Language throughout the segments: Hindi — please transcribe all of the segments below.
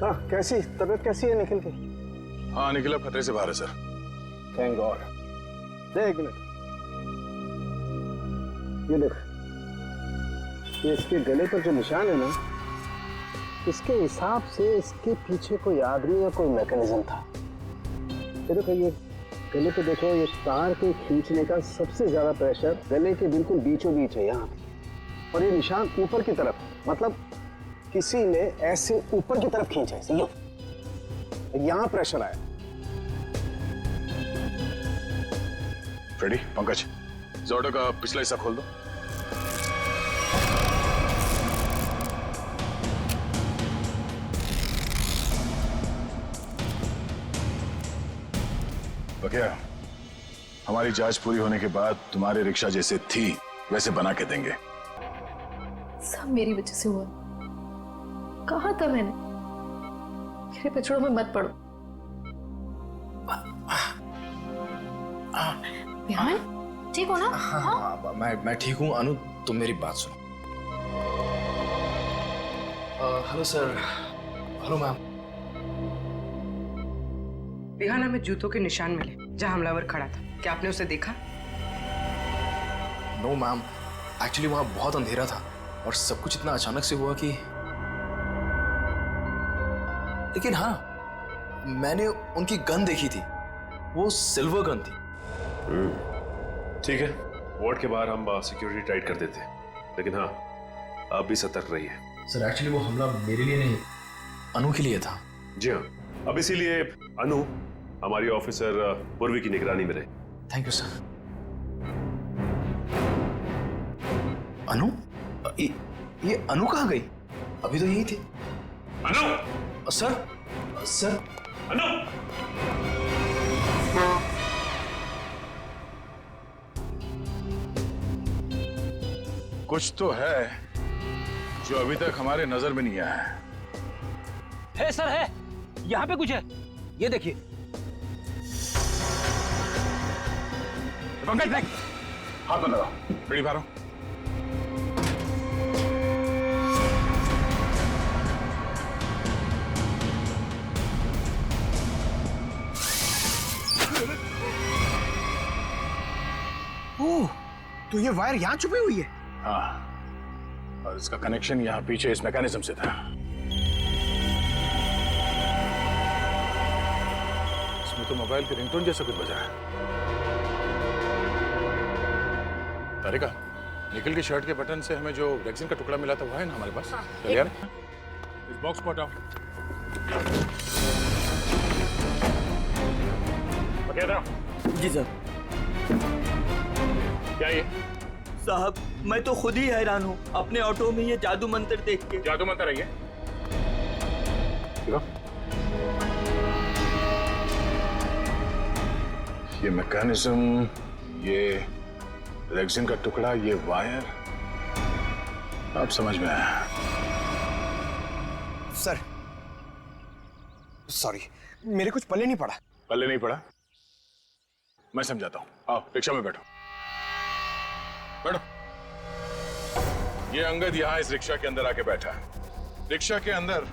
हाँ, कैसी तबीयत कैसी है निखिल की? हाँ, निखिल अब खतरे से बाहर है सर। Thank God. देख मिनट, ये देख, ये इसके गले पर जो निशान है ना, इसके हिसाब से इसके पीछे कोई आदमी या कोई मैकेनिज्म था। ये देखो, ये गले पे देखो, ये तार के खींचने का सबसे ज्यादा प्रेशर गले के बिल्कुल बीचों बीच है यहाँ, और ये निशान ऊपर की तरफ, मतलब किसी ने ऐसे ऊपर की तरफ खींचा है, यहाँ प्रेशर आया। फ्रेडी, पंकज, जोडो का पिछला हिस्सा खोल दो। बकिया, हमारी जांच पूरी होने के बाद तुम्हारी रिक्शा जैसे थी वैसे बना के देंगे। सब मेरी वजह से हुआ। कहा था मैंने, मेरे पिछड़ों में मत पड़ो। बिहान, ठीक हो ना? हाँ, मैं ठीक हूँ। अनु, तुम मेरी बात सुनो। Hello sir. Hello ma'am. बिहाना में जूतों के निशान मिले जहां हमलावर खड़ा था। क्या आपने उसे देखा? नो मैम, एक्चुअली वहां बहुत अंधेरा था और सब कुछ इतना अचानक से हुआ कि, लेकिन हाँ, मैंने उनकी गन देखी थी। वो सिल्वर गन थी। ठीक है, वार्ड के बाहर हम सिक्योरिटी टाइट कर देते हैं, लेकिन हाँ, आप भी सतर्क रहिए। सर एक्चुअली वो हमला मेरे लिए नहीं, अनु के लिए था। जी हाँ, अब इसीलिए अनु हमारी ऑफिसर पूर्वी की निगरानी में रहे। Thank you sir. अनु? ये अनु कहाँ गई? अभी तो यही थी। अनु! सर। अनु! कुछ तो है जो अभी तक हमारे नजर में नहीं आया है। सर है, यहाँ पे कुछ है, ये देखिए। पंकज देख, हाथ में लगाओ, बड़ी भारो। ओह, तो ये वायर यहाँ छुपी हुई है? हाँ, और इसका कनेक्शन यहाँ पीछे इस मैकेनिज्म से था। इसमें तो मोबाइल की रिंगटोन जैसा कुछ बजा है। तारिका, निखिल की शर्ट के बटन से हमें जो रेक्सिन का टुकड़ा मिला था वो है ना हमारे पास? चलिए यार, इस बॉक्स को हटाओ। जी सर। क्या ये? साहब, मैं तो खुद ही हैरान हूँ अपने ऑटो में ये जादू मंत्र देख के। जादू मंत्र है ये? देखो, ये मैकेनिज्म, ये रेक्सिन का टुकड़ा, ये वायर, अब समझ में आया। सर, सॉरी, मेरे कुछ पल्ले नहीं पड़ा। पल्ले नहीं पड़ा? मैं समझाता हूँ, आओ रिक्शा में बैठो। बैठो। ये अंगद यहाँ इस रिक्शा के अंदर आके बैठा है। रिक्शा के अंदर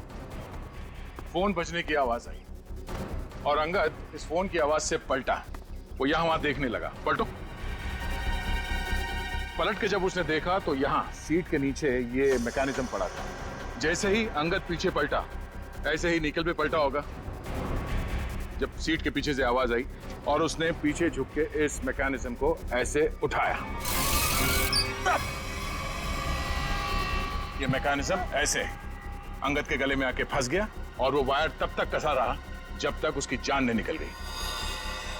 फोन बजने की आवाज आई और अंगद इस फोन की आवाज से पलटा। वो यहाँ वहां देखने लगा। पलटो। पलट के जब उसने देखा तो यहाँ सीट के नीचे ये मैकेनिज्म पड़ा था। जैसे ही अंगद पीछे पलटा, ऐसे ही निखिल भी पलटा होगा जब सीट के पीछे से आवाज आई और उसने पीछे झुक के इस मैकेनिज्म को ऐसे उठाया। ये मैकेनिज्म ऐसे अंगद के गले में आके फंस गया और वो वायर तब तक कसा रहा जब तक उसकी जान नहीं निकल गई।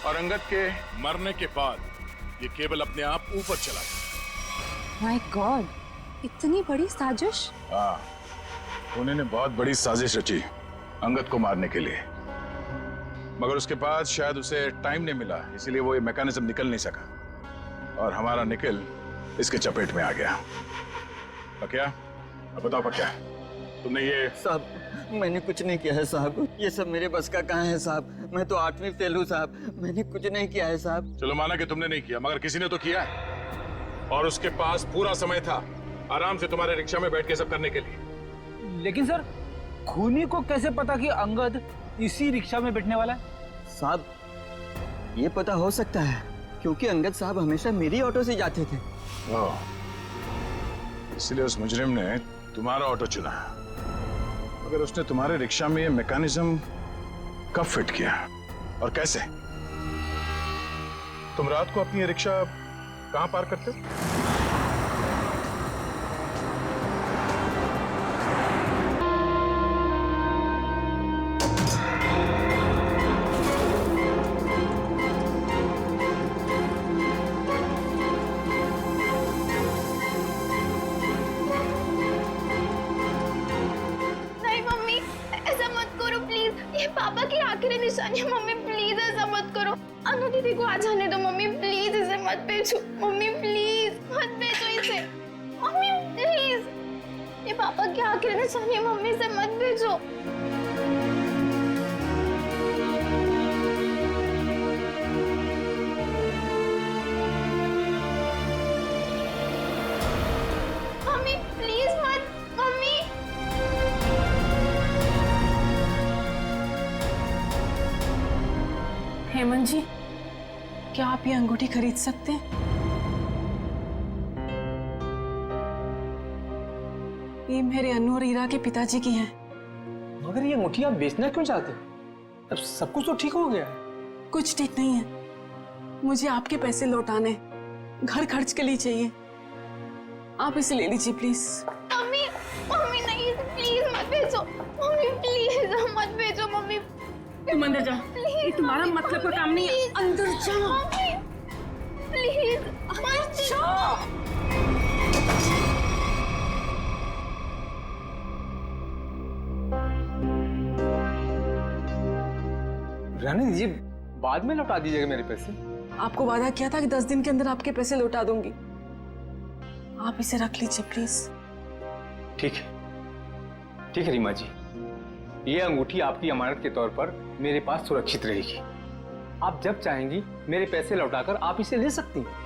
और अंगद के मरने के बाद ये केबल अपने आप ऊपर चला गया। माय गॉड, इतनी बड़ी साजिश। हाँ, उन्होंने बहुत बड़ी साजिश रची अंगद को मारने के लिए, मगर उसके बाद शायद उसे टाइम नहीं मिला, इसीलिए वो ये मैकेनिज्म निकल नहीं सका और हमारा निखिल इसके चपेट में आ गया। क्या? अब बताओ क्या तुमने ये? साहब, मैंने कुछ नहीं किया है साहब, ये सब मेरे बस का कहाँ है साहब। मैं तो 8वीं फेल हूँ साहब, मैंने कुछ नहीं किया है साहब। चलो माना कि तुमने नहीं किया, मगर किसी ने तो किया है और उसके पास पूरा समय था आराम से तुम्हारे रिक्शा में बैठ के सब करने के लिए। लेकिन सर, खूनी को कैसे पता कि अंगद इसी रिक्शा में बैठने वाला है? साहब ये पता हो सकता है क्योंकि अंगद साहब हमेशा मेरी ऑटो से जाते थे। ओह, इसलिए उस मुजरिम ने तुम्हारा ऑटो चुना। मगर उसने तुम्हारे रिक्शा में ये मैकेनिज्म कब फिट किया और कैसे? तुम रात को अपनी ये रिक्शा कहां पार्क करते हो? नहीं मम्मी, ऐसा मत करो प्लीज। ये पापा की आखिरी निशानी है मम्मी, प्लीज ऐसा मत करो। अनु दीदी को आ जाने दो मम्मी, प्लीज इसे मत भेजो मम्मी, प्लीज मत भेजो इसे मम्मी, प्लीज। ये पापा की आखिरी निशानी है मम्मी, इसे मत भेजो। मम्मी प्लीज मत, मम्मी। हेमंत जी, क्या आप ये अंगूठी खरीद सकते हैं? ये मेरे अनु और ईरा के पिताजी की है। मगर ये अंगूठी आप बेचना क्यों चाहते हो? अब सब कुछ तो ठीक हो गया है। कुछ ठीक नहीं है, मुझे आपके पैसे लौटाने, घर खर्च के लिए चाहिए। आप इसे ले लीजिए प्लीज। मम्मी मम्मी नहीं, प्लीज मत भेजो मम्मी, प्लीज मत भेजो मम्मी। तुम अंदर जा, ये तुम्हारा मतलब का काम नहीं है। अंदर जा मम्मी, प्लीज मत जाओ। रहने दीजिए, बाद में लौटा दीजिएगा मेरे पैसे। आपको वादा किया था कि 10 दिन के अंदर आपके पैसे लौटा दूंगी। आप इसे रख लीजिए प्लीज। ठीक है रीमा जी, ये अंगूठी आपकी अमानत के तौर पर मेरे पास सुरक्षित रहेगी। आप जब चाहेंगी मेरे पैसे लौटाकर आप इसे ले सकती हैं।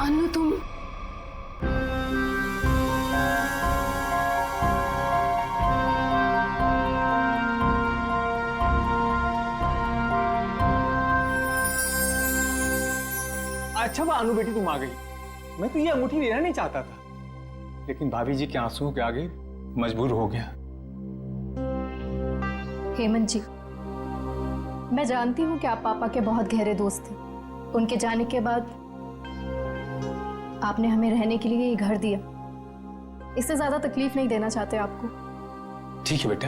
अनु तुम अच्छा वो अनु बेटी तुम आ गई। मैं तो ये अंगूठी लेना नहीं चाहता था, लेकिन भाभी जी के आंसू के आगे मजबूर हो गया। हेमंत जी, मैं जानती हूँ कि आप पापा के बहुत गहरे दोस्त थे। उनके जाने के बाद आपने हमें रहने के लिए ये घर दिया। इससे ज्यादा तकलीफ नहीं देना चाहते आपको। ठीक है बेटा,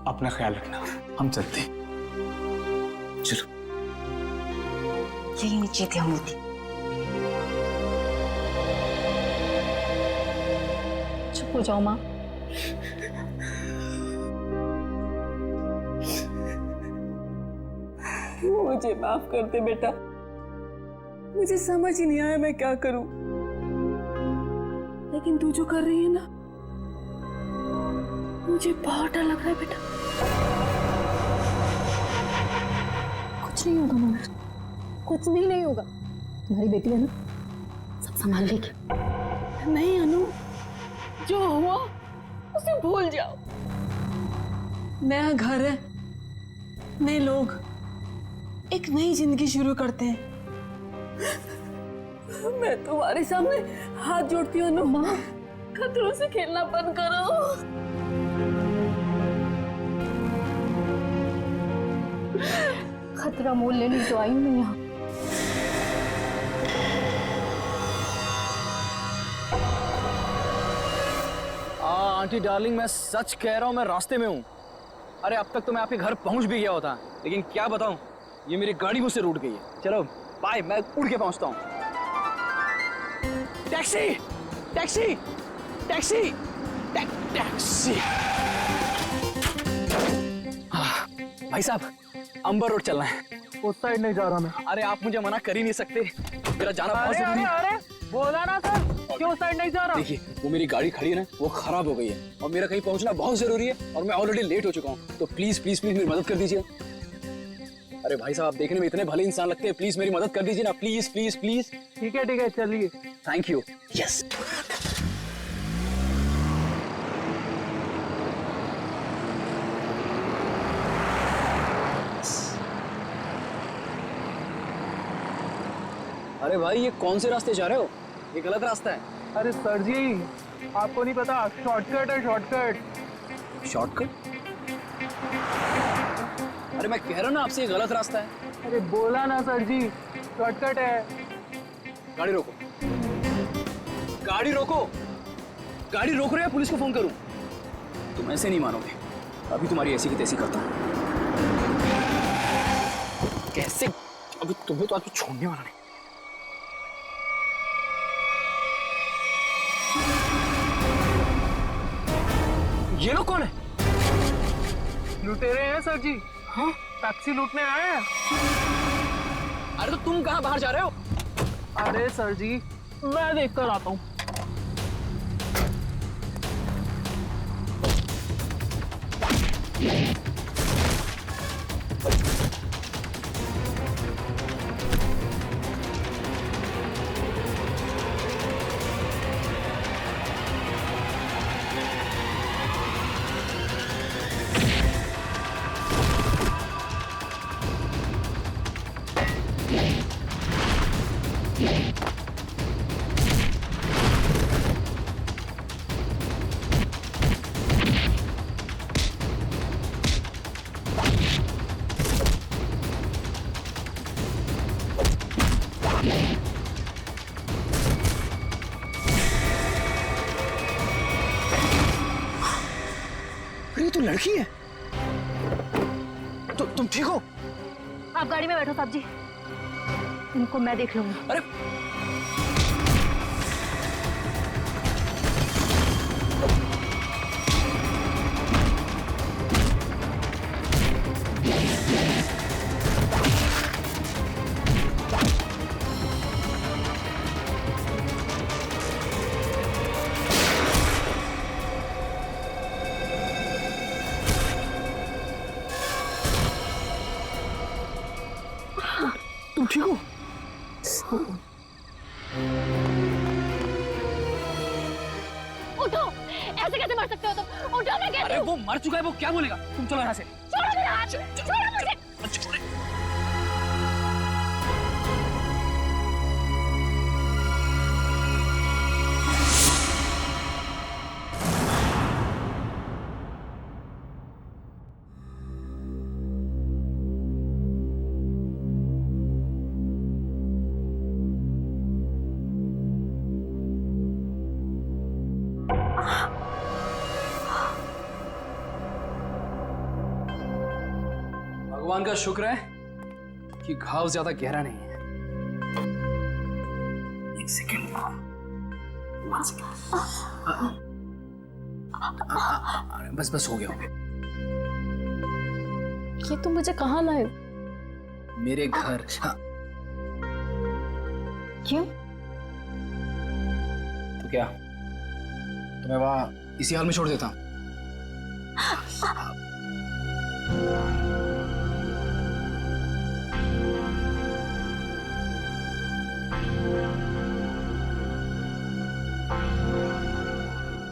अपना ख्याल रखना, हम चलते हैं। चलो। यही नीचे थी अंगूठी। चुप हो जाओ माँ। मुझे माफ कर दे बेटा, मुझे समझ ही नहीं आया मैं क्या करूं। लेकिन तू जो कर रही है ना, मुझे बहुत डर लग रहा है बेटा। कुछ नहीं होगा मम्मी, कुछ भी नहीं होगा। तुम्हारी बेटी है ना, सब संभाल लेगी। नहीं अनु, जो हुआ उसे भूल जाओ। नया घर है, नए लोग, एक नई जिंदगी शुरू करते हैं। मैं तुम्हारे सामने हाथ जोड़ती हूँ अनु, माँ खतरों से खेलना बंद करो। खतरा मोल लेने तो आई हूँ मैं यहाँ। आंटी डार्लिंग, मैं सच कह रहा हूँ, मैं रास्ते में हूँ। अरे अब तक तो मैं आपके घर पहुँच भी गया होता, लेकिन क्या बताऊँ, ये मेरी गाड़ी मुझसे रूठ गई है। चलो बाय, मैं उड़ के पहुँचता हूँ। Taxi taxi taxi taxi. भाई साहब, अंबर रोड चलना है। उस साइड नहीं जा रहा मैं। अरे आप मुझे मना कर ही नहीं सकते, मेरा जाना बहुत जरूरी है। अरे बोला ना सर, क्यों साइड नहीं जा रहा? देखिए, वो मेरी गाड़ी खड़ी है ना, वो खराब हो गई है और मेरा कहीं पहुंचना बहुत जरूरी है और मैं ऑलरेडी लेट हो चुका हूँ। तो प्लीज प्लीज प्लीज मेरी मदद कर दीजिए। अरे भाई साहब, आप देखने में इतने भले इंसान लगते हैं, प्लीज मेरी मदद कर दीजिए ना, प्लीज प्लीज प्लीज। ठीक है चलिए। Thank you. यस। अरे भाई, ये कौन से रास्ते जा रहे हो? ये गलत रास्ता है। अरे सर जी, आपको नहीं पता, शॉर्टकट है शॉर्टकट। शॉर्टकट? अरे मैं कह रहा हूँ ना आपसे, ये गलत रास्ता है। अरे बोला ना सर जी, शॉर्टकट है। गाड़ी रोको, गाड़ी रोको, गाड़ी रोक रहे हैं, पुलिस को फोन करूं? तुम ऐसे नहीं मानोगे, अभी तुम्हारी ऐसी की तैसी करता हूं। कैसे? अभी तुम्हें तो आज छोड़ने वाला नहीं। ये लोग कौन है? लुटेरे हैं सर जी। हाँ? टैक्सी लूटने आए हैं। अरे तो तुम कहाँ बाहर जा रहे हो? अरे सर जी, मैं देख कर आता हूँ। अरे तो लड़की है। तो तुम ठीक हो? आप गाड़ी में बैठो साहब जी, इनको मैं देख लूंगी। अरे तुम ठीक हो? उठो, ऐसे कैसे मर सकते हो तुम? उठो, मैं कहती अरे हूँ। वो मर चुका है, वो क्या बोलेगा? तुम चलो यहाँ से। छोड़ो मेरा हाथ, छोड़ो मुझे। भगवान का शुक्र है कि घाव ज्यादा गहरा नहीं है। एक सेकेंड, बस बस हो गया, हो गया। ये तुम मुझे कहाँ लाए? मेरे घर। हाँ। क्यों? तो क्या तुम्हें वहां इसी हाल में छोड़ देता?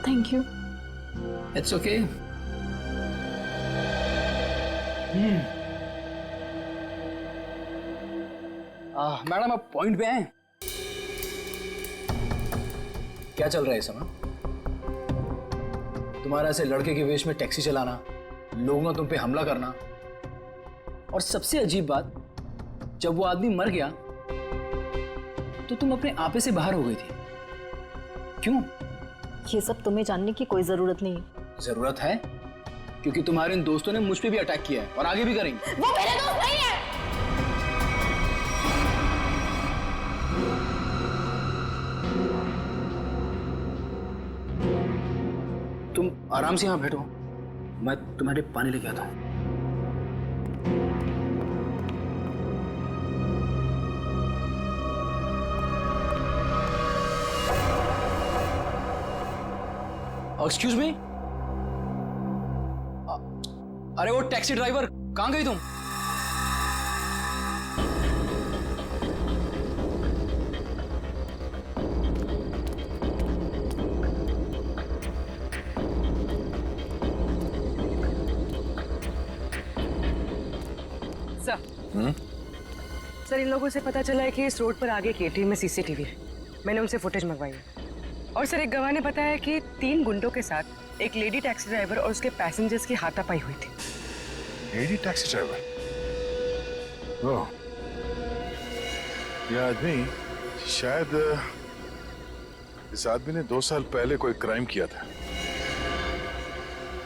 Thank you. It's okay. Madam, आप पॉइंट पे हैं? क्या चल रहा है इस समय? तुम्हारा ऐसे लड़के के वेश में टैक्सी चलाना, लोगों का तुम पे हमला करना, और सबसे अजीब बात, जब वो आदमी मर गया तो तुम अपने आपे से बाहर हो गई थी। क्यों? ये सब तुम्हें जानने की कोई जरूरत नहीं। जरूरत है, क्योंकि तुम्हारे इन दोस्तों ने मुझ पे भी अटैक किया है और आगे भी करेंगे। वो मेरे दोस्त नहीं है। तुम आराम से यहाँ बैठो, मैं तुम्हारे पानी लेके आता हूँ। एक्सक्यूज मी, अरे वो टैक्सी ड्राइवर, कहाँ गई तुम? सर, इन लोगों से पता चला है कि इस रोड पर आगे एक एटीएम में सीसीटीवी है। मैंने उनसे फुटेज मंगवाई है। और सर, एक गवाह ने बताया कि 3 गुंडों के साथ एक लेडी टैक्सी ड्राइवर और उसके पैसेंजर्स की हाथापाई हुई थी। Lady taxi driver? ओह, ये आदमी शायद इस आदमी ने 2 साल पहले कोई क्राइम किया था।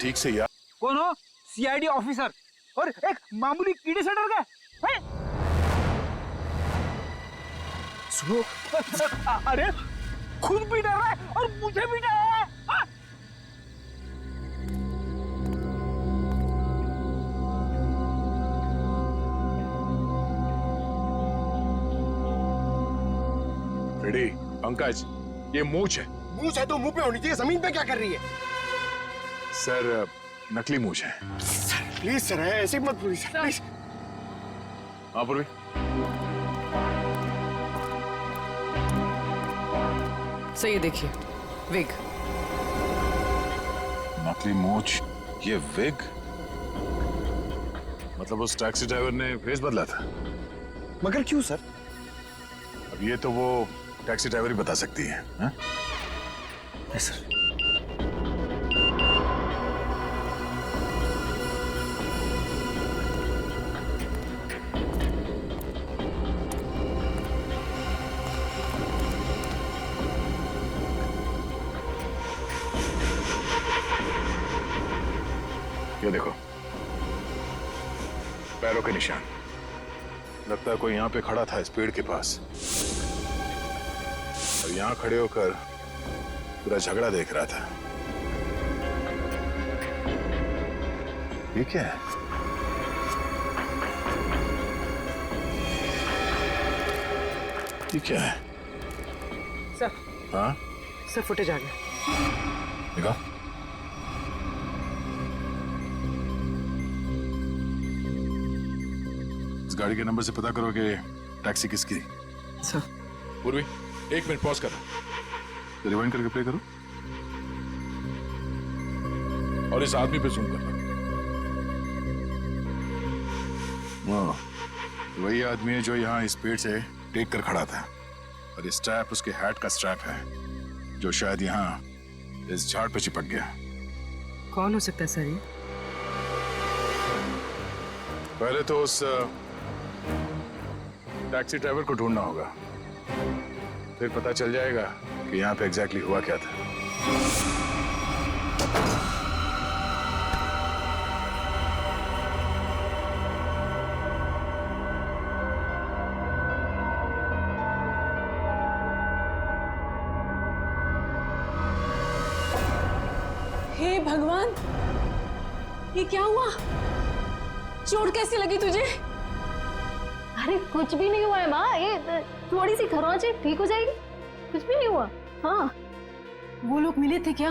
ठीक से याद। कौन हो? सीआईडी ऑफिसर और एक मामूली कीड़े से डर गए? सुनो, अरे खुद भी डर रहा है और मुझे भी डर रहा है। रेडी? पंकज, ये मूंछ है। मूंछ है तो मुंह पे होनी चाहिए, जमीन पे क्या कर रही है? सर, नकली मूंछ है। प्लीज सर, ऐसे मत बोलिए सर, प्लीज। हाँ पूर्वी। सर, ये देखिए, विग। नकली मूंछ, ये विग? मतलब उस टैक्सी ड्राइवर ने फेस बदला था? मगर क्यों सर? अब ये तो वो टैक्सी ड्राइवर ही बता सकती है। हाँ? सर, ये देखो, पैरों के निशान। लगता है कोई यहाँ पे खड़ा था इस पेड़ के पास और यहाँ खड़े होकर पूरा झगड़ा देख रहा था। ये क्या है? ये क्या है? सर। हाँ सर, फुटेज आ गया। देखो, इस गाड़ी के नंबर से पता करो कि टैक्सी किसकी। सर। पूर्वी, 1 मिनट पॉज करो, रिवाइंड करके प्ले करो और इस आदमी पे जूम करना। वही आदमी है जो यहाँ इस पेड़ से टेक कर खड़ा था और इस स्ट्रैप उसके हैट का स्ट्रैप है जो शायद यहाँ इस झाड़ पे चिपक गया। कौन हो सकता है सर ये? पहले तो उस टैक्सी ड्राइवर को ढूंढना होगा, फिर पता चल जाएगा कि यहाँ पे एग्जैक्टली हुआ क्या था। हे भगवान, ये क्या हुआ? चोट कैसी लगी तुझे? अरे कुछ भी नहीं हुआ है माँ, ये थोड़ी सी खरोंच है, ठीक हो जाएगी। कुछ भी नहीं हुआ। हाँ, वो लोग मिले थे क्या?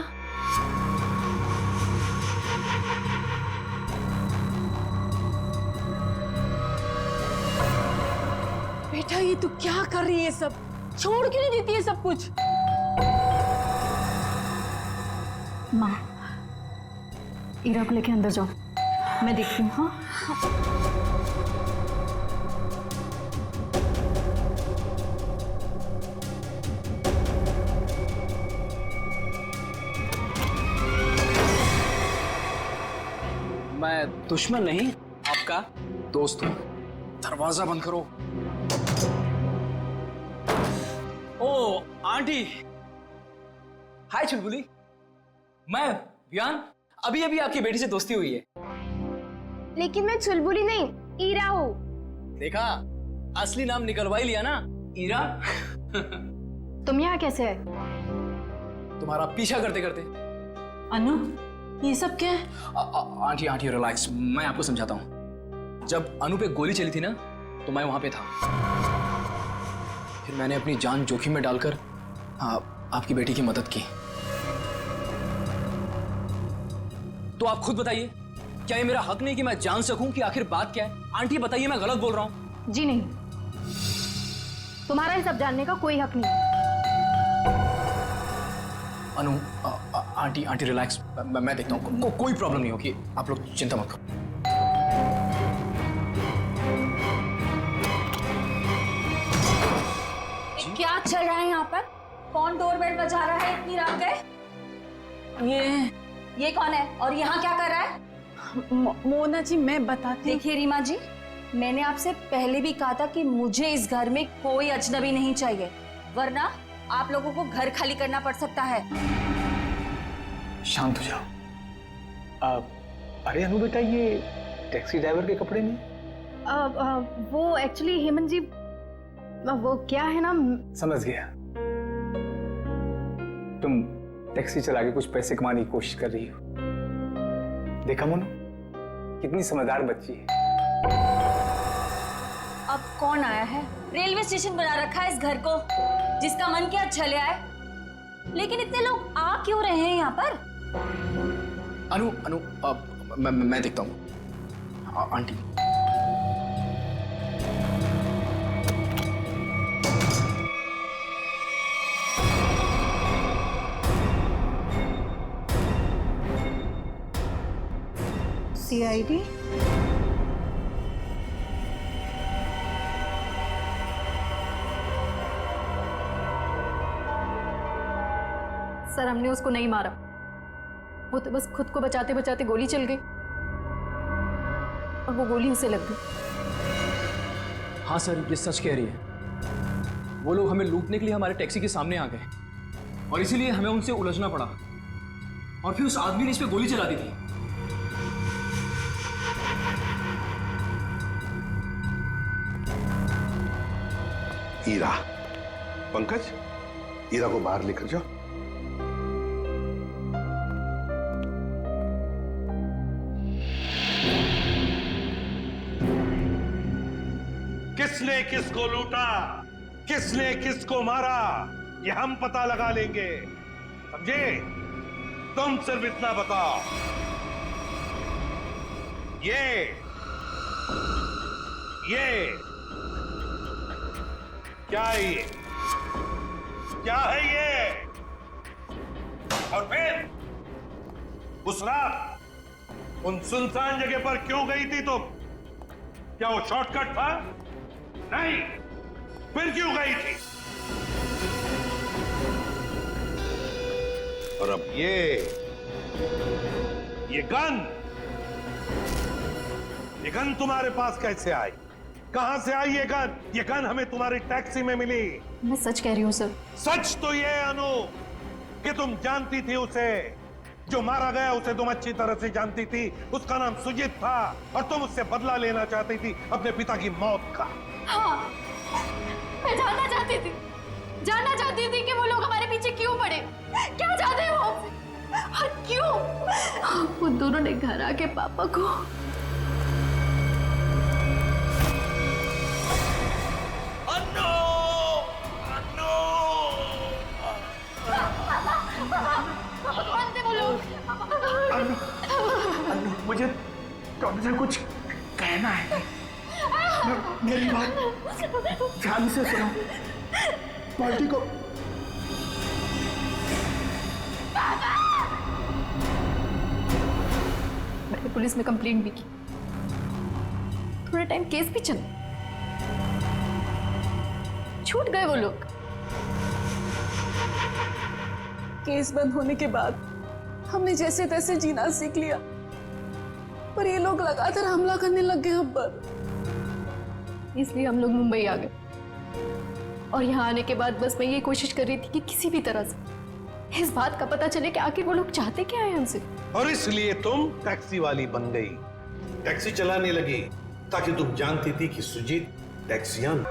बेटा, ये तू क्या कर रही है? सब छोड़ क्यों नहीं देती है सब कुछ? माँ, ईरा को लेके अंदर जाओ, मैं देखती हूँ। हाँ, मैं दुश्मन नहीं, आपका दोस्त हूं। दरवाजा बंद करो। ओ आंटी, हाय चुलबुली। मैं वियान, अभी अभी आपकी बेटी से दोस्ती हुई है। लेकिन मैं चुलबुली नहीं, ईरा हूँ। देखा, असली नाम निकलवा ही लिया ना, ईरा। तुम यहाँ कैसे है? तुम्हारा पीछा करते करते। अनु, ये सब क्या है? आंटी आंटी रिलैक्स, मैं आपको समझाता हूँ। जब अनु पे गोली चली थी ना, तो मैं वहां पे था। फिर मैंने अपनी जान जोखिम में डालकर आपकी बेटी की मदद की। तो आप खुद बताइए, क्या ये मेरा हक नहीं कि मैं जान सकूं कि आखिर बात क्या है? आंटी बताइए, मैं गलत बोल रहा हूं? जी नहीं, तुम्हारा ये सब जानने का कोई हक नहीं। अनु, आंटी रिलैक्स, मैं देखता हूँ, कोई प्रॉब्लम नहीं होगी, आप लोग चिंता मत करो। क्या चल रहा है यहाँ पर? कौन डोरबेल बजा रहा है इतनी रात गए? ये कौन है और यहाँ क्या कर रहा है? मोना जी मैं बताती। देखिए रीमा जी, मैंने आपसे पहले भी कहा था कि मुझे इस घर में कोई अजनबी नहीं चाहिए, वरना आप लोगों को घर खाली करना पड़ सकता है। शांत हो जाओ। अरे अनु बेटा, ये टैक्सी ड्राइवर के कपड़े में? वो एक्चुअली हेमंत जी, वो क्या है ना। समझ गया, तुम टैक्सी चला के कुछ पैसे कमाने की कोशिश कर रही हो। देखा मोनू, कितनी समझदार बच्ची है। अब कौन आया है? रेलवे स्टेशन बना रखा है इस घर को, जिसका मन किया चले आए। लेकिन इतने लोग आ क्यों रहे हैं यहाँ पर? अनु, मैं देखता हूँ। Aunty, CID? सर, हमने उसको नहीं मारा, वो तो बस खुद को बचाते बचाते गोली चल गई और वो गोली उसे लग गई। हाँ सर, ये सच कह रही है। वो लोग हमें लूटने के लिए हमारे टैक्सी के सामने आ गए और इसीलिए हमें उनसे उलझना पड़ा, और फिर उस आदमी ने इस पे गोली चला दी थी। ईरा, पंकज, ईरा को बाहर लेकर जाओ। किसने किसको लूटा, किसने किसको मारा, ये हम पता लगा लेंगे, समझे? तुम सिर्फ इतना बताओ, ये क्या है? ये क्या है ये? और फिर उस रात उन सुनसान जगह पर क्यों गई थी तुम? क्या वो शॉर्टकट था? नहीं, फिर क्यों गई थी? और अब ये गन तुम्हारे पास कैसे आई? कहां से आई ये गन? ये गन हमें तुम्हारी टैक्सी में मिली। मैं सच कह रही हूँ सर। सच तो ये अनु कि तुम जानती थी उसे, जो मारा गया उसे तुम अच्छी तरह से जानती थी। उसका नाम सुजीत था और तुम उससे बदला लेना चाहती थी अपने पिता की मौत का। हाँ, मैं जानना चाहती थी कि वो लोग हमारे पीछे क्यों पड़े, क्या चाहते हैं वो हमसे, और क्यों वो दोनों ने घर आके पापा को। मुझे तुमसे कुछ कहना है। मेरी बात ध्यान से सुनो। पार्टी को मैंने पुलिस में कंप्लेंट भी की, थोड़ा टाइम केस भी चला, छूट गए वो लोग। केस बंद होने के बाद हमने जैसे तैसे जीना सीख लिया, पर ये लोग लगातार हमला करने लग गए हम पर। इसलिए हम लोग मुंबई आ गए, और यहाँ आने के बाद बस मैं ये कोशिश कर रही थी कि किसी भी तरह से इस बात का पता चले कि आखिर वो लोग चाहते क्या है हमसे। और इसलिए तुम टैक्सी वाली बन गई, टैक्सी चलाने लगी, ताकि तुम जानती थी कि सुजीत टैक्सियान।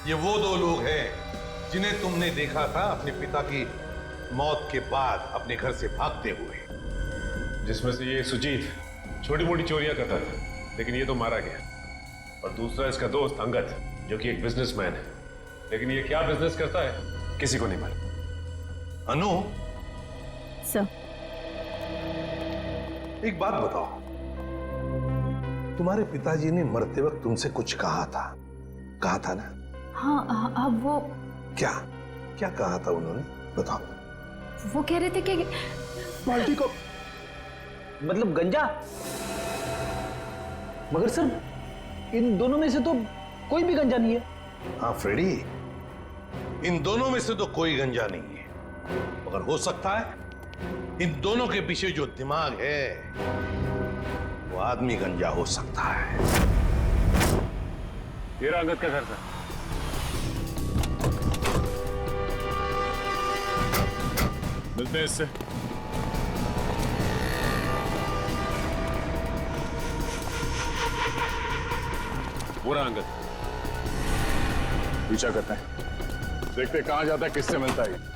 ये वो दो लोग हैं जिन्हें तुमने देखा था अपने पिता की मौत के बाद अपने घर से भागते हुए। जिसमें से ये सुजीत छोटी मोटी चोरियां करता था, लेकिन ये तो मारा गया। और दूसरा इसका दोस्त अंगद, जो कि एक बिजनेसमैन है, लेकिन ये क्या बिजनेस करता है किसी को नहीं मालूम। अनु, सर, एक बात बताओ, तुम्हारे पिताजी ने मरते वक्त तुमसे कुछ कहा था ना? हाँ, वो क्या क्या कहा था उन्होंने, बताओ। वो कह रहे थे कि बाल्टी को मतलब गंजा। मगर सर, इन दोनों में से तो कोई भी गंजा नहीं है। हाँ फ्रेडी, इन दोनों में से तो कोई गंजा नहीं है, मगर हो सकता है इन दोनों के पीछे जो दिमाग है वो आदमी गंजा हो सकता है। ये रहा अंगद का घर था। मिलते हैं इससे। वो रहा अंगद। पीछा करते हैं, देखते हैं कहां जाता है, किससे मिलता है।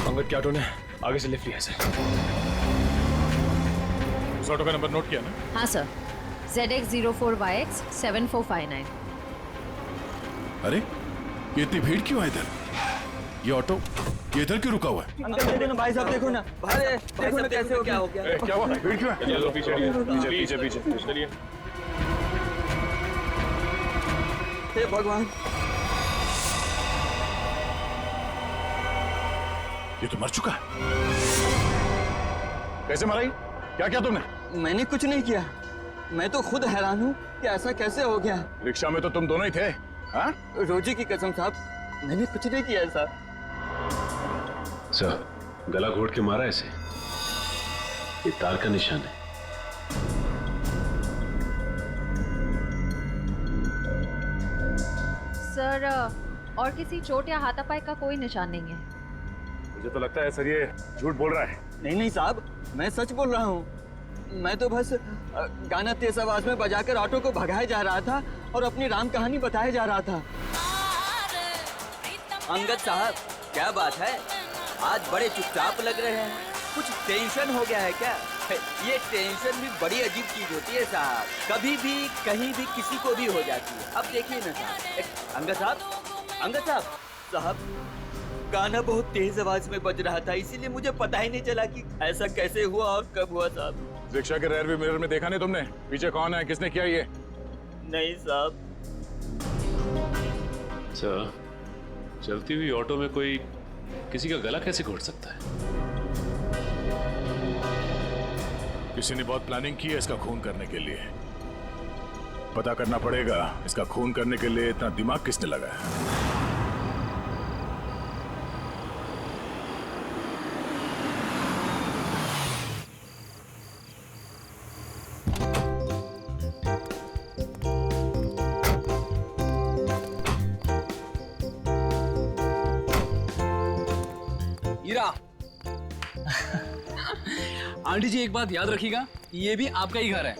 अंगद के ऑटो ने आगे से लिफ्ट लिया सर। उस ऑटो का नंबर नोट किया ना? हाँ सर, ZX04YX 7459। अरे ये इतनी भीड़ क्यों है इधर? ये ऑटो ये इधर क्यों रुका हुआ है? अंकल देखो ना, भाई साहब देखो ना, अरे देखो ना कैसे हो गया, हो गया। क्या हुआ? भीड़ क्यों है? चलो पीछे पीछे पीछे पीछे चलिए। हे भगवान, ये तो मर चुका है। कैसे मरा? क्या किया तुमने? मैंने कुछ नहीं किया, मैं तो खुद हैरान हूँ कि ऐसा कैसे हो गया। रिक्शा में तो तुम दोनों ही थे। हाँ? रोजी की कसम साहब, मैंने कुछ नहीं किया साहब। सर, गला घोट के मारा इसे, ये तार का निशान है। सर, और किसी चोट या हाथापाई का कोई निशान नहीं है। मुझे तो लगता है सर ये झूठ बोल रहा है। नहीं नहीं साहब, मैं सच बोल रहा हूँ। मैं तो बस गाना तेज आवाज में बजाकर ऑटो को भगाया जा रहा था और अपनी राम कहानी बताया जा रहा था। अंगद साहब, क्या बात है, आज बड़े चुपचाप लग रहे हैं। कुछ टेंशन हो गया है क्या? ये टेंशन भी बड़ी अजीब चीज होती है साहब, कभी भी कहीं भी किसी को भी हो जाती है। अब देखिए ना साहब, अंगद साहब, अंगद साहब, साहब गाना बहुत तेज आवाज में बज रहा था, इसीलिए मुझे पता ही नहीं चला कि ऐसा कैसे हुआ और कब हुआ साहब। रिक्शा के रेयर व्यू मिरर में देखा नहीं तुमने? पीछे कौन है, किसने किया ये? नहीं साहब। सर, चलती हुई ऑटो में कोई किसी का गला कैसे घोट सकता है? किसी ने बहुत प्लानिंग की है इसका खून करने के लिए। पता करना पड़ेगा इसका खून करने के लिए इतना दिमाग किसने लगाया। आंटी जी, एक बात याद रखिएगा, ये भी आपका ही घर है।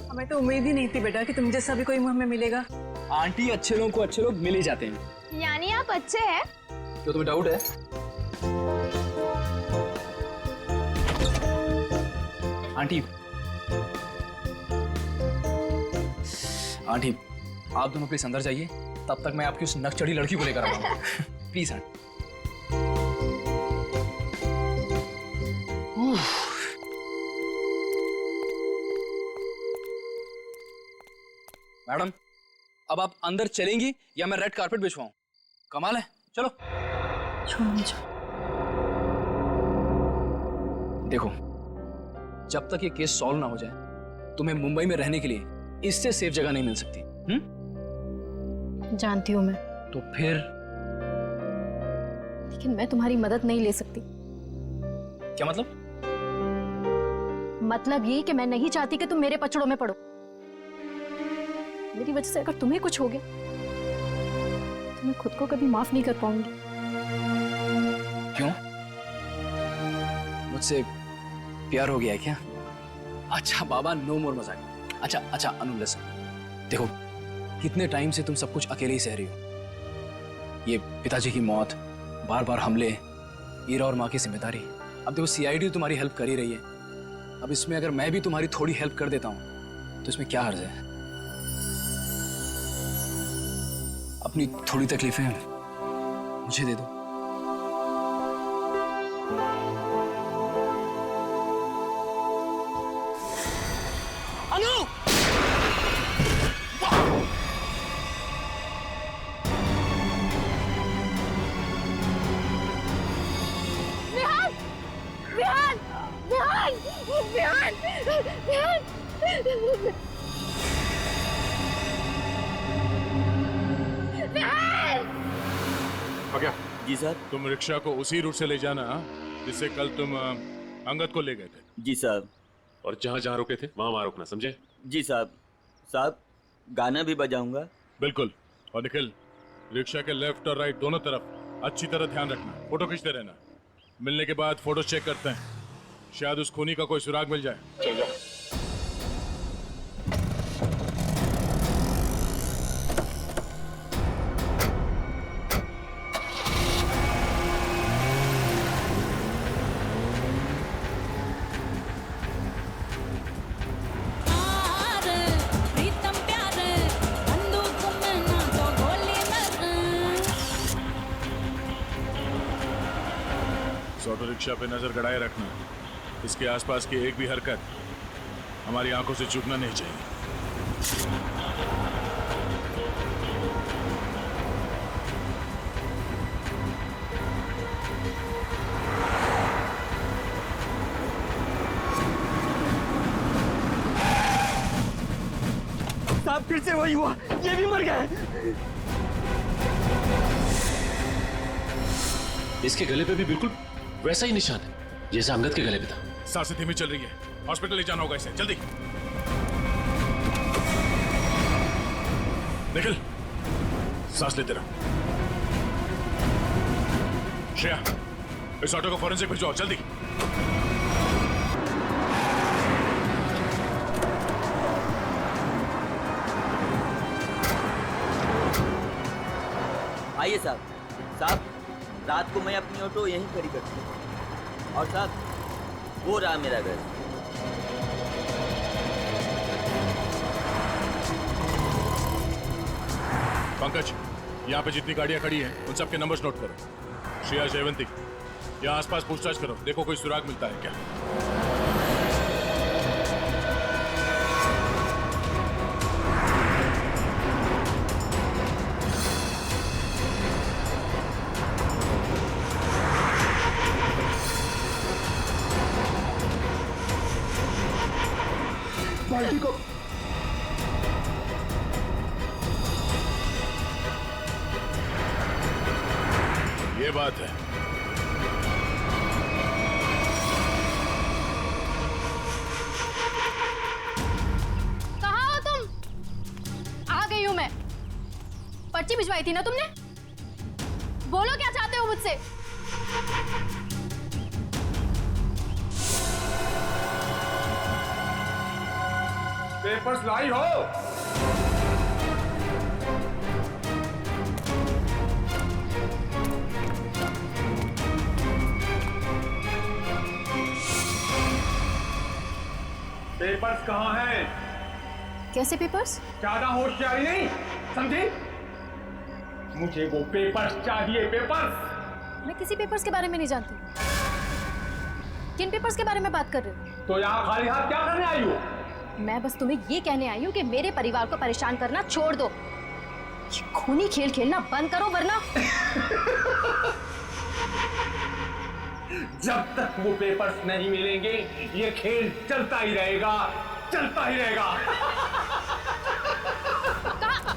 हमें तो उम्मीद ही नहीं थी बेटा कि तुम जैसा भी कोई हमें मिलेगा। आंटी, अच्छे लोगों को अच्छे लोग मिल ही जाते हैं। यानी आप अच्छे हैं? क्यों, तुम्हें डाउट है? आंटी, आंटी आप दोनों प्लीज अंदर जाइए, तब तक मैं आपकी उस नकचढ़ी लड़की को लेकर आता हूँ। Please aunty. मैडम, अब आप अंदर चलेंगी या मैं रेड कारपेट बिछवाऊं? कमाल है। चलो छोड़ मुझे। देखो, जब तक ये केस सॉल्व ना हो जाए तुम्हें मुंबई में रहने के लिए इससे सेफ जगह नहीं मिल सकती। जानती हूँ मैं, तो फिर लेकिन मैं तुम्हारी मदद नहीं ले सकती। क्या मतलब? मतलब ये कि मैं नहीं चाहती कि तुम मेरे पचड़ों में पड़ो। मेरी वजह से अगर तुम्हें कुछ हो गया तो मैं खुद को कभी माफ नहीं कर पाऊंगी। क्यों? मुझसे प्यार हो गया है क्या? अच्छा बाबा, नो मोर मजाक। अच्छा अनु लिसन, देखो कितने टाइम से तुम सब कुछ अकेले ही सह रही हो। ये पिताजी की मौत, बार बार हमले, ईरा और माँ की जिम्मेदारी। अब देखो सीआईडी तुम्हारी हेल्प कर ही रही है, अब इसमें अगर मैं भी तुम्हारी थोड़ी हेल्प कर देता हूँ तो इसमें क्या हर्ज है? अपनी थोड़ी तकलीफें मुझे दे दो। अनु! विहान! विहान! विहान! विहान! विहान! विहान! क्या? जी सर। तुम रिक्शा को उसी रूट से ले जाना जिससे कल तुम अंगद को ले गए थे। जी साहब। और जहाँ जहाँ रुके थे वहाँ रुकना, समझे? जी साहब। साहब, गाना भी बजाऊंगा। बिल्कुल। और निखिल, रिक्शा के लेफ्ट और राइट दोनों तरफ अच्छी तरह ध्यान रखना, फोटो खींचते रहना। मिलने के बाद फोटो चेक करते हैं, शायद उस खूनी का कोई सुराग मिल जाए। चल जाओ। ऑटो रिक्शा पे नजर गड़ाए रखना, इसके आसपास की एक भी हरकत हमारी आंखों से चूकना नहीं चाहिए। साहब फिर से वही हुआ, ये भी मर गया। इसके गले पे भी बिल्कुल वैसा ही निशान है जैसा अंगद के गले पे था। सांसें धीमी चल रही है, हॉस्पिटल ले जाना होगा इसे, जल्दी। निखिल, सांस लेते रहो। श्रेया, इस ऑटो को फॉरेंसिक भिजवाओ, जल्दी। आइए साहब। साहब, रात को मैं अपनी ऑटो यहीं खड़ी करती हूँ। और साहब, वो रहा मेरा घर। पंकज, यहाँ पे जितनी गाड़ियाँ खड़ी हैं उन सबके नंबर्स नोट करो। श्रेया, जयवंती, यहाँ आसपास पूछताछ करो, देखो कोई सुराग मिलता है क्या। पार्टी को ये बात है। कहाँ हो तुम? आ गई हूं मैं। पर्ची भिजवाई थी ना तुमने? बोलो क्या चाहते हो मुझसे? पेपर्स लाई हो? पेपर्स कहाँ हैं? कैसे पेपर्स? ज्यादा होशियारी नहीं, समझी? मुझे वो पेपर्स चाहिए, पेपर्स। मैं किसी पेपर्स के बारे में नहीं जानती। किन पेपर्स के बारे में बात कर रहे हो? तो यहाँ खाली हाथ क्या करने आई हो? मैं बस तुम्हें ये कहने आई हूँ कि मेरे परिवार को परेशान करना छोड़ दो। ये खूनी खेल खेलना बंद करो वरना जब तक वो पेपर्स नहीं मिलेंगे ये खेल चलता ही रहेगा, चलता ही रहेगा।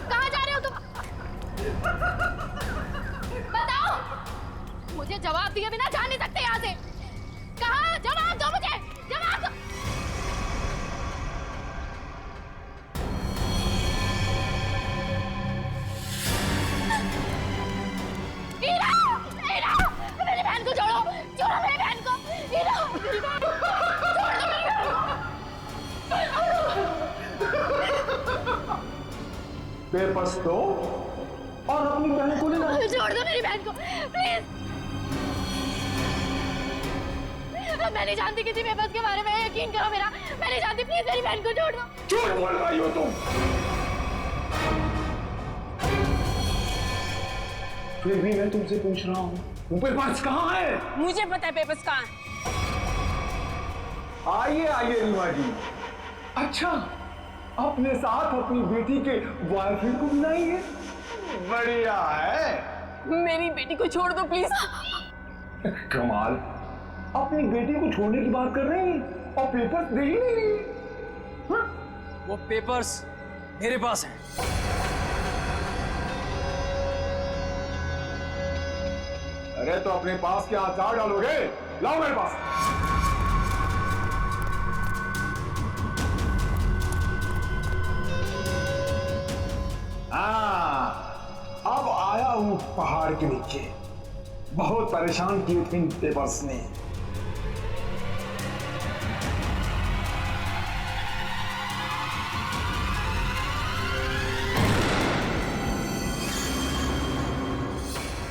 कहाँ जा रहे हो तुम? बताओ, मुझे जवाब दिए बिना जा नहीं सकते यहाँ से। कहाँ? जवाब दो मुझे, जवाब दो। हीरा, हीरा, मेरी बहन को छोड़ो, छोड़ो मेरी बहन को। हीरा, मेरी बहन, छोड़ दो मेरी बहन को। पेपर्स दो और अपनी बहन को ले लो। छोड़ दो मेरी बहन को, प्लीज। मैं नहीं जानती किसी पेपर्स के बारे में, यकीन करो मेरा, मैं नहीं जानती, प्लीज मेरी बहन को छोड़ दो। झूठ बोल रही हो तुम। फिर भी मैं तुमसे पूछ रहा हूँ, वो पेपर्स कहाँ है? मुझे पता है पेपर्स कहाँ है। आइए आइए रीमा जी। अच्छा, अपने साथ अपनी बेटी के बॉयफ्रेंड को बुलाइए। बढ़िया है। मेरी बेटी को छोड़ दो प्लीज। कमाल, अपनी बेटी को छोड़ने की बात कर रही हैं और पेपर्स दे ही नहीं रही। वो पेपर्स मेरे पास हैं। अरे तो अपने पास क्या अचार डालोगे? लाओ मेरे पास। अब आया हूं पहाड़ के नीचे। बहुत परेशान किए थे इन पेपर्स ने।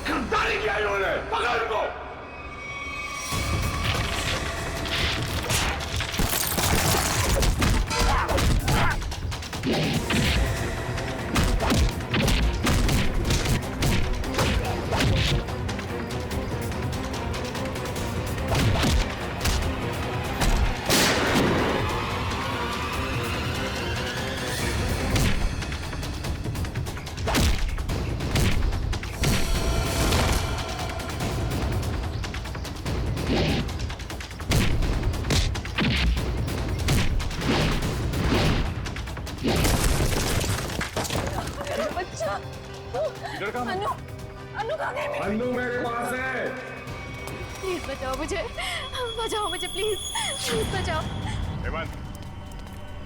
गद्दारी किया इन्होंने, पकड़ इनको। अन्नू मेरे पास है। प्लीज बचाओ मुझे, बचाओ मुझे, प्लीज प्लीज बचाओ। हेमंत,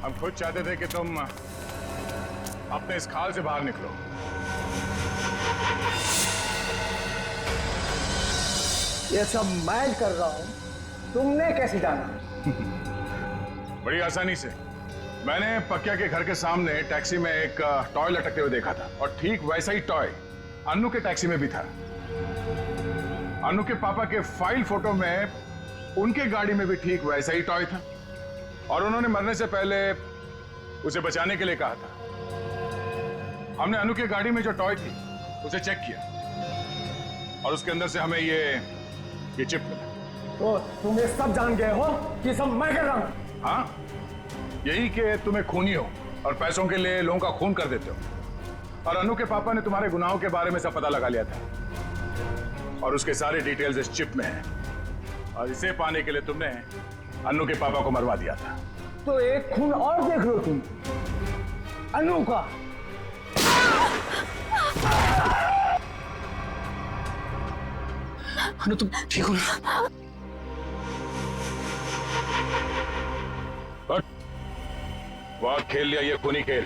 हम खुद चाहते थे कि तुम अपने इस खाल से बाहर निकलो। ये सब मैं कर रहा हूं, तुमने कैसे जाना? बड़ी आसानी से। मैंने पक्या के घर के सामने टैक्सी में एक टॉय लटकते हुए देखा था और ठीक वैसा ही टॉय अन्नू के टैक्सी में भी था। अन्नू के पापा के फाइल फोटो में उनके गाड़ी में भी ठीक वैसा ही टॉय था और उन्होंने मरने से पहले उसे बचाने के लिए कहा था। हमने अन्नू की गाड़ी में जो टॉय थी उसे चेक किया और उसके अंदर से हमें ये चिप मिला। तो तुम ये सब जान गए हो कि सब मैं कर रहा हूं? हाँ, यही कि तुम्हें खूनी हो और पैसों के लिए लोगों का खून कर देते हो। और अन्नू के पापा ने तुम्हारे गुनाहों के बारे में सब पता लगा लिया था और उसके सारे डिटेल्स इस चिप में हैं और इसे पाने के लिए तुमने अन्नू के पापा को मरवा दिया था। तो एक खून और देख लो तुम, अन्नू का। अन्नू तुम ठीक हो ना? बहुत खेल लिया ये खूनी खेल,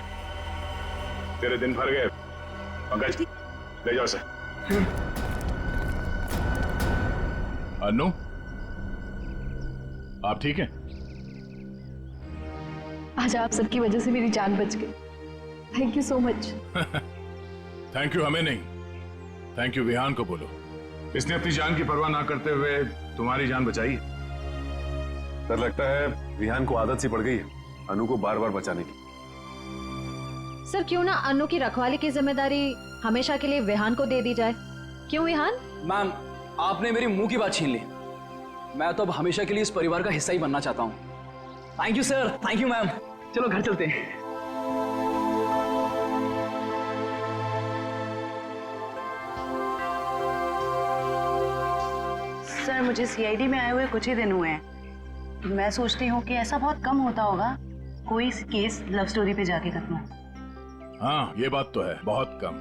तेरे दिन भर गए। पंकज, ले जाओ उसे। अन्नू, आप ठीक हैं? आज आप सबकी वजह से मेरी जान बच गई। Thank you so much. Thank you हमें नहीं, थैंक यू विहान को बोलो। इसने अपनी जान की परवाह ना करते हुए तुम्हारी जान बचाई। डर लगता है विहान को आदत सी पड़ गई है अनु को बार बार बचाने की। सर, क्यों ना अन्नू की रखवाली की जिम्मेदारी हमेशा के लिए विहान को दे दी जाए? क्यों विहान? मैम, आपने मेरी मुंह की बात छीन ली। मैं तो अब हमेशा के लिए इस परिवार का हिस्सा ही बनना चाहता हूँ। Thank you sir, thank you ma'am. चलो घर चलते हैं। सर मुझे सीआईडी में आए हुए कुछ ही दिन हुए हैं। मैं सोचती हूँ कि ऐसा बहुत कम होता होगा कोई केस लव स्टोरी पे जाके खत्म हो। हाँ ये बात तो है, बहुत कम।